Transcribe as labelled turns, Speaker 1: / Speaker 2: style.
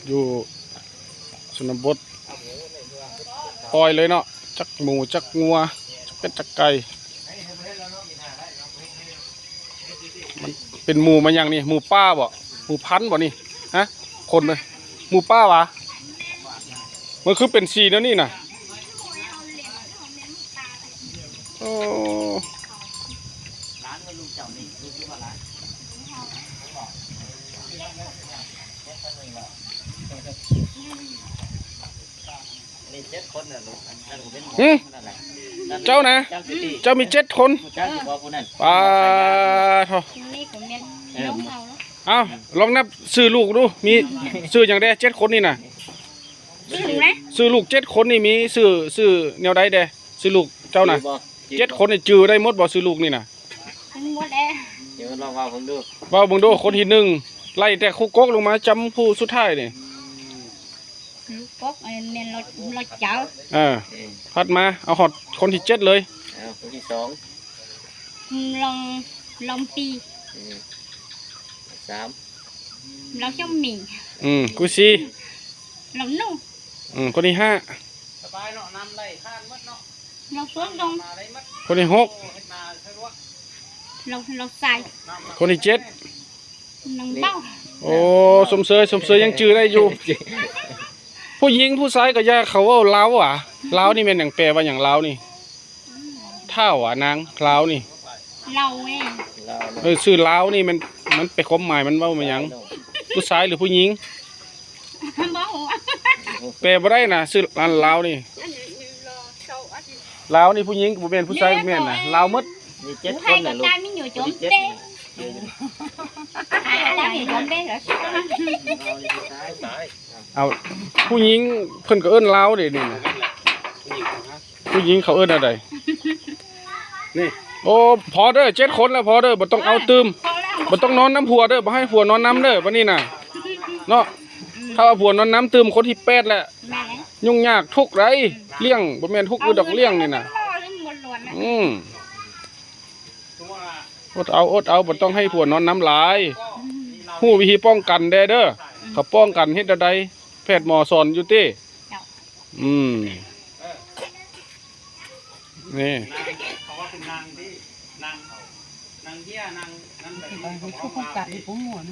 Speaker 1: อยู่ชนบทปล่อยเลยเนาะจักหมูจักงัวจักเป็ดจักไก่มันเป็นหมูมาอย่างนี้หมูป้าบ่หมูพันธุ์บ่นี่ฮะคนเลยหมูป้าวะมันคือเป็นสีแล้วนี่น่ะโอ้เจ้านะเจ้ามี7 คนป้าทอเอาลองนับซื้อลูกดูมีซื้ออย่างใด7 คนนี่น่ะซื้อลูก7 คนนี่มีซื้อแนวใดเด้ซื้อลูกเจ้าน่ะ7 คนนี่จื้อได้หมดบ่ซื้อลูกนี่น่ะ
Speaker 2: หมดแล้ว
Speaker 1: เดี๋ยวลองว่าผมดูว่าผมดูคนที่1ไล่แต่คู่กกลงมาจำผู้สุดท้ายนี่
Speaker 2: ลูกกกเมียนเราเจ้า
Speaker 1: พัดมาเอาหอดคนที่7เลย
Speaker 3: คนที่2
Speaker 2: ลองปี
Speaker 3: 3
Speaker 2: เราช่องหมี่
Speaker 1: กูซี
Speaker 2: เรานุ่ง
Speaker 1: คนที่5
Speaker 3: สบายเนาะน้ำไหลข้านมดเนาะ
Speaker 2: เราสวนลง
Speaker 1: คนที่6
Speaker 2: เราใส่
Speaker 1: คนที่7
Speaker 2: น้องเบ้า
Speaker 1: โอ้สมเสยยังจื้อได้อยู่ผู้หญิงผู้ชายก็ยาเขาว่าล้าวอ่ะล้าวนี่เป็นอย่างแปลว่าอย่างล้าวนี่เท่าอ่ะนางล้าวนี่
Speaker 2: เรา
Speaker 1: ชื่อล้าวนี่มันไปความหมายมันว่ามันอย่างผู้ชายหรือผู้หญิงแปลว่าได้นะชื่อล้าวนี่ล้าวนี่ผู้หญิงผู้เป็นผู้ชายผู้เป็นนะล้าวมด
Speaker 3: มี7 คนน่ะลูก
Speaker 2: มีอยู่จมเต้
Speaker 1: เอาผู้หญิงเพิ่นก็เอิ้นล้าวเด้นี่นะผู้หญิงเขาเอิ้นอะไรนี่โอ้พอเด้อ7 คนแล้วพอเด้อบ่ต้องเอาตืมบ่ต้องนอนน้ำผัวเด้อบ่ให้ผัวนอนน้ำเด้อวันนี้น่ะเนาะถ้าว่าผัวนอนน้ำตืมคนที่8แหละยุ่งยากทุกไรเลี้ยงบ่แม่นทุกดอกเลี้ยงนี่น่ะอดเอาบ่ต้องให้ผัวนอนน้ำหลายฮู้วิธีป้องกันเด้อเขาป้องกันเฮ็ดใดแพทย์หมอสอนอยู่ตินี่
Speaker 3: เขาว่าเป็นนางที่นางเหี้ยนางนั้นแบบ